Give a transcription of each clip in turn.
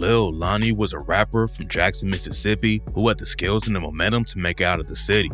Lil Lonnie was a rapper from Jackson, Mississippi who had the skills and the momentum to make it out of the city.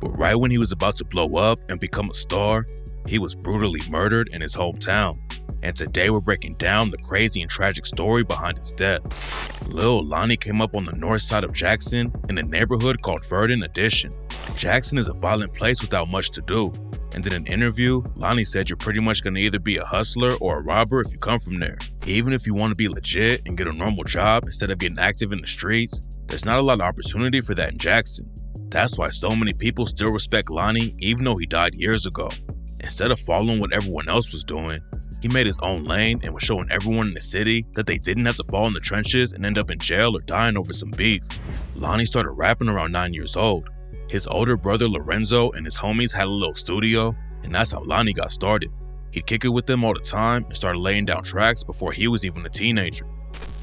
But right when he was about to blow up and become a star, he was brutally murdered in his hometown. And today we're breaking down the crazy and tragic story behind his death. Lil Lonnie came up on the north side of Jackson in a neighborhood called Verdon Addition. Jackson is a violent place without much to do. And in an interview, Lonnie said you're pretty much going to either be a hustler or a robber if you come from there. Even if you want to be legit and get a normal job instead of getting active in the streets, there's not a lot of opportunity for that in Jackson. That's why so many people still respect Lonnie even though he died years ago. Instead of following what everyone else was doing, he made his own lane and was showing everyone in the city that they didn't have to fall in the trenches and end up in jail or dying over some beef. Lonnie started rapping around 9 years old. His older brother Lorenzo and his homies had a little studio, and that's how Lonnie got started. He'd kick it with them all the time and started laying down tracks before he was even a teenager.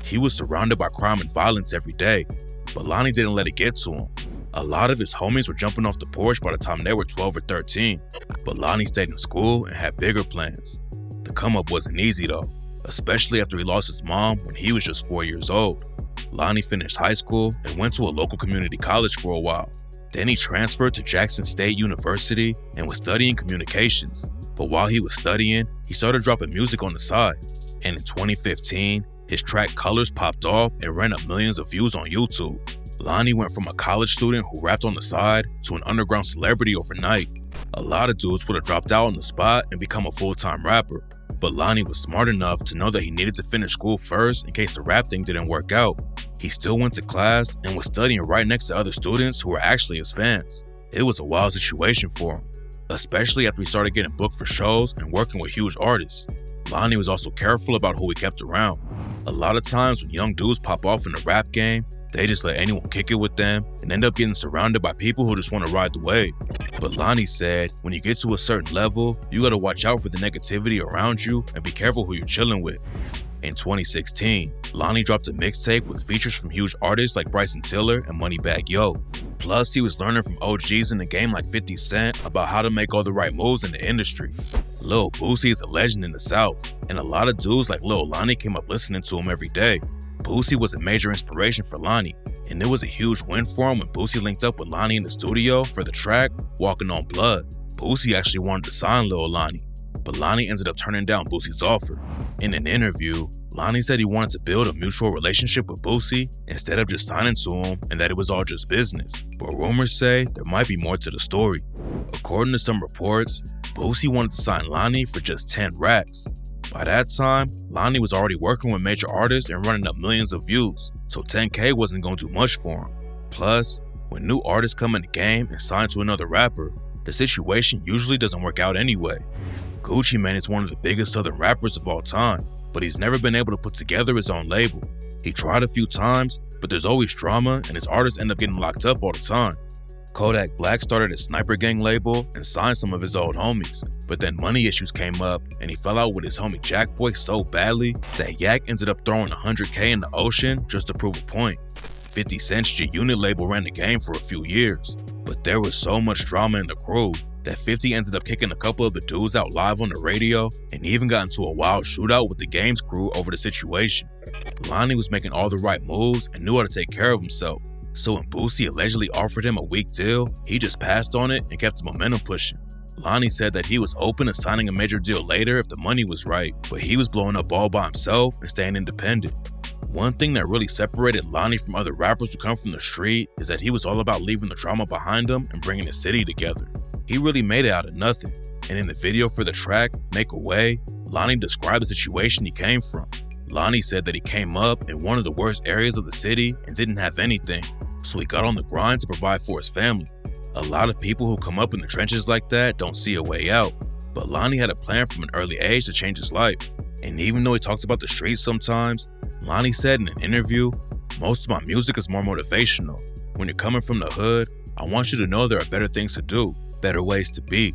He was surrounded by crime and violence every day, but Lonnie didn't let it get to him. A lot of his homies were jumping off the porch by the time they were 12 or 13, but Lonnie stayed in school and had bigger plans. The come up wasn't easy though, especially after he lost his mom when he was just 4 years old. Lonnie finished high school and went to a local community college for a while. Then he transferred to Jackson State University and was studying communications. But while he was studying, he started dropping music on the side. And in 2015, his track Colors popped off and ran up millions of views on YouTube. Lonnie went from a college student who rapped on the side to an underground celebrity overnight. A lot of dudes would have dropped out on the spot and become a full-time rapper. But Lonnie was smart enough to know that he needed to finish school first in case the rap thing didn't work out. He still went to class and was studying right next to other students who were actually his fans. It was a wild situation for him, especially after he started getting booked for shows and working with huge artists. Lonnie was also careful about who he kept around. A lot of times when young dudes pop off in the rap game, they just let anyone kick it with them and end up getting surrounded by people who just want to ride the wave. But Lonnie said, when you get to a certain level, you gotta watch out for the negativity around you and be careful who you're chilling with. In 2016, Lonnie dropped a mixtape with features from huge artists like Bryson Tiller and Moneybagg Yo. Plus, he was learning from OGs in the game like 50 Cent about how to make all the right moves in the industry. Lil Boosie is a legend in the South, and a lot of dudes like Lil Lonnie came up listening to him every day. Boosie was a major inspiration for Lonnie, and it was a huge win for him when Boosie linked up with Lonnie in the studio for the track Walking on Blood. Boosie actually wanted to sign Lil Lonnie, but Lonnie ended up turning down Boosie's offer. In an interview, Lonnie said he wanted to build a mutual relationship with Boosie instead of just signing to him and that it was all just business. But rumors say there might be more to the story. According to some reports, Boosie wanted to sign Lonnie for just 10 racks. By that time, Lonnie was already working with major artists and running up millions of views, so 10K wasn't going to do much for him. Plus, when new artists come in the game and sign to another rapper, the situation usually doesn't work out anyway. Gucci Mane is one of the biggest southern rappers of all time, but he's never been able to put together his own label. He tried a few times, but there's always drama and his artists end up getting locked up all the time. Kodak Black started a Sniper Gang label and signed some of his old homies, but then money issues came up and he fell out with his homie Jack Boy so badly that Yak ended up throwing 100K in the ocean just to prove a point. 50 Cent's G-Unit label ran the game for a few years, but there was so much drama in the crew that 50 ended up kicking a couple of the dudes out live on the radio and even got into a wild shootout with the game's crew over the situation. Lonnie was making all the right moves and knew how to take care of himself, so when Boosie allegedly offered him a weak deal, he just passed on it and kept the momentum pushing. Lonnie said that he was open to signing a major deal later if the money was right, but he was blowing up all by himself and staying independent. One thing that really separated Lonnie from other rappers who come from the street is that he was all about leaving the drama behind him and bringing the city together. He really made it out of nothing, and in the video for the track, Make a Way, Lonnie described the situation he came from. Lonnie said that he came up in one of the worst areas of the city and didn't have anything, so he got on the grind to provide for his family. A lot of people who come up in the trenches like that don't see a way out, but Lonnie had a plan from an early age to change his life. And even though he talks about the streets sometimes, Lonnie said in an interview, "Most of my music is more motivational. When you're coming from the hood, I want you to know there are better things to do, better ways to be."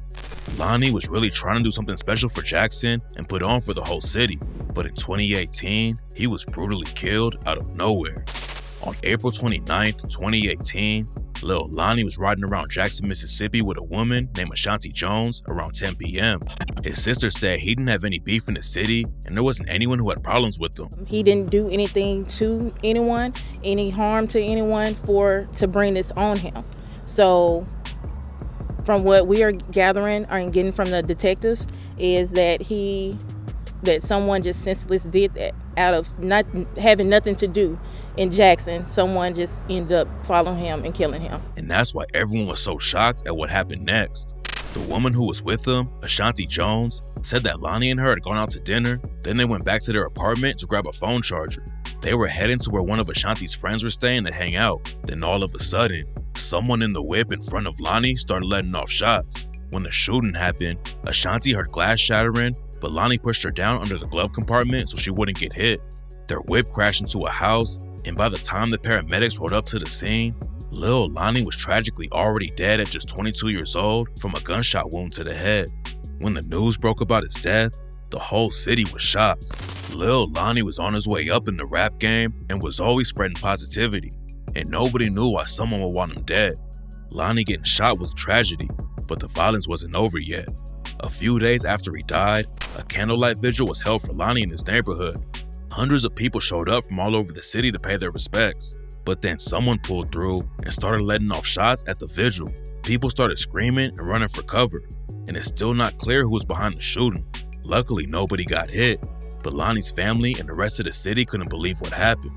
Lonnie was really trying to do something special for Jackson and put on for the whole city, but in 2018, he was brutally killed out of nowhere. On April 29th, 2018, Lil Lonnie was riding around Jackson, Mississippi with a woman named Ashanti Jones around 10 p.m. His sister said he didn't have any beef in the city and there wasn't anyone who had problems with him. He didn't do anything to anyone, any harm to anyone to bring this on him. So from what we are gathering and getting from the detectives is that someone just senseless did that out of not having nothing to do in Jackson. Someone just ended up following him and killing him. And that's why everyone was so shocked at what happened next. The woman who was with him, Ashanti Jones, said that Lonnie and her had gone out to dinner, then they went back to their apartment to grab a phone charger. They were heading to where one of Ashanti's friends were staying to hang out. Then all of a sudden, someone in the whip in front of Lonnie started letting off shots. When the shooting happened, Ashanti heard glass shattering, but Lonnie pushed her down under the glove compartment so she wouldn't get hit. Their whip crashed into a house, and by the time the paramedics rolled up to the scene, Lil Lonnie was tragically already dead at just 22 years old from a gunshot wound to the head. When the news broke about his death, the whole city was shocked. Lil Lonnie was on his way up in the rap game and was always spreading positivity, and nobody knew why someone would want him dead. Lonnie getting shot was a tragedy, but the violence wasn't over yet. A few days after he died, a candlelight vigil was held for Lonnie in his neighborhood. Hundreds of people showed up from all over the city to pay their respects. But then someone pulled through and started letting off shots at the vigil. People started screaming and running for cover, and it's still not clear who was behind the shooting. Luckily, nobody got hit, but Lonnie's family and the rest of the city couldn't believe what happened.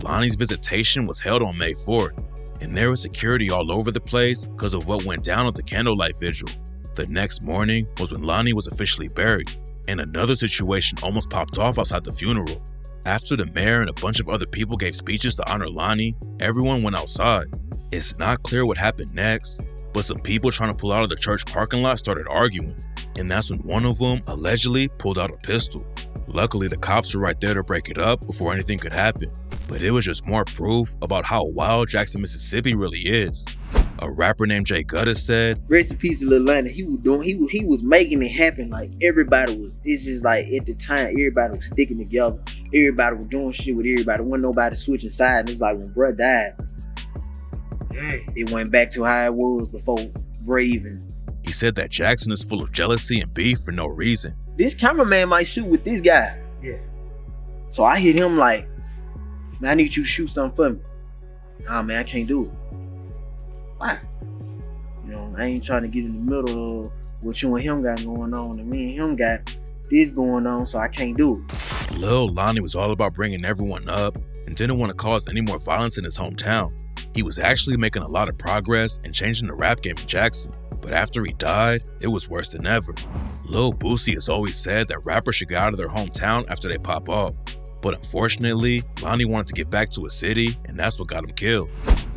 Lonnie's visitation was held on May 4th, and there was security all over the place because of what went down at the candlelight vigil. The next morning was when Lonnie was officially buried, and another situation almost popped off outside the funeral. After the mayor and a bunch of other people gave speeches to honor Lonnie, everyone went outside. It's not clear what happened next, but some people trying to pull out of the church parking lot started arguing, and that's when one of them allegedly pulled out a pistol. Luckily, the cops were right there to break it up before anything could happen, but it was just more proof about how wild Jackson, Mississippi really is. A rapper named Jay Gutta said, "Rest in peace to Lil Lonnie. He was making it happen. Like it's just like at the time, everybody was sticking together. Everybody was doing shit with everybody. Wasn't nobody switching sides. And it's like when bruh died, it went back to how it was before bruh even." He said that Jackson is full of jealousy and beef for no reason. This cameraman might shoot with this guy. Yes. So I hit him like, "Man, I need you to shoot something for me." "Nah, man, I can't do it." "Why?" "You know, I ain't trying to get in the middle of what you and him got going on, and me and him got this going on, so I can't do it." Lil Lonnie was all about bringing everyone up and didn't want to cause any more violence in his hometown. He was actually making a lot of progress and changing the rap game in Jackson, but after he died, it was worse than ever. Lil Boosie has always said that rappers should get out of their hometown after they pop off, but unfortunately, Lonnie wanted to get back to his city, and that's what got him killed.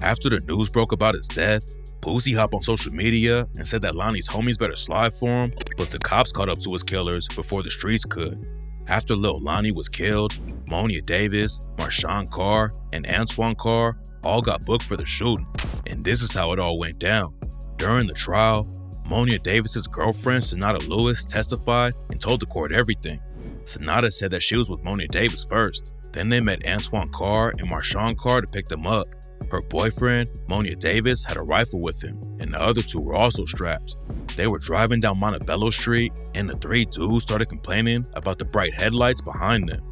After the news broke about his death, Boosie hopped on social media and said that Lonnie's homies better slide for him, but the cops caught up to his killers before the streets could. After Lil Lonnie was killed, Monia Davis, Marshawn Carr, and Antoine Carr all got booked for the shooting, and this is how it all went down. During the trial, Monia Davis's girlfriend, Sonata Lewis, testified and told the court everything. Sonata said that she was with Monia Davis first. Then they met Antoine Carr and Marshawn Carr to pick them up. Her boyfriend, Monia Davis, had a rifle with him, and the other two were also strapped. They were driving down Montebello Street, and the three dudes started complaining about the bright headlights behind them.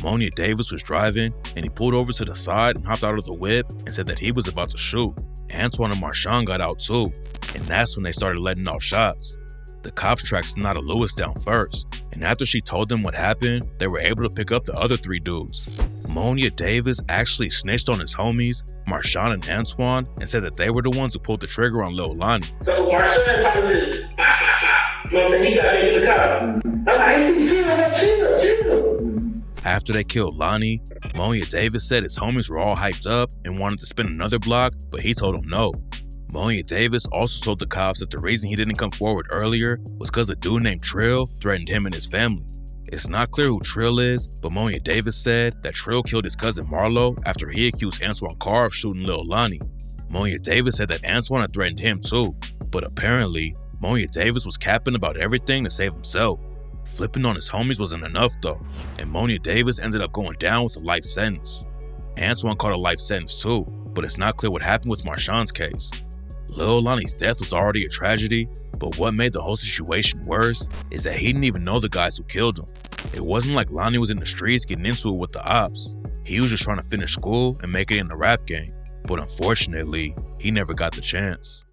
Monia Davis was driving, and he pulled over to the side and hopped out of the whip and said that he was about to shoot. Antoine and Marshawn got out too, and that's when they started letting off shots. The cops tracked Sonata Lewis down first, and after she told them what happened, they were able to pick up the other three dudes. Monia Davis actually snitched on his homies, Marshawn and Antoine, and said that they were the ones who pulled the trigger on Lil Lonnie. So Marshawn probably just, you know what I'm saying, he got into the car. I'm like, chill. After they killed Lonnie, Monia Davis said his homies were all hyped up and wanted to spin another block, but he told them no. Monia Davis also told the cops that the reason he didn't come forward earlier was because a dude named Trill threatened him and his family. It's not clear who Trill is, but Monia Davis said that Trill killed his cousin Marlo after he accused Antoine Carr of shooting Lil Lonnie. Monia Davis said that Antoine had threatened him too, but apparently, Monia Davis was capping about everything to save himself. Flipping on his homies wasn't enough though, and Monia Davis ended up going down with a life sentence. Antoine caught a life sentence too, but it's not clear what happened with Marshawn's case. Lil Lonnie's death was already a tragedy, but what made the whole situation worse is that he didn't even know the guys who killed him. It wasn't like Lonnie was in the streets getting into it with the ops. He was just trying to finish school and make it in the rap game, but unfortunately, he never got the chance.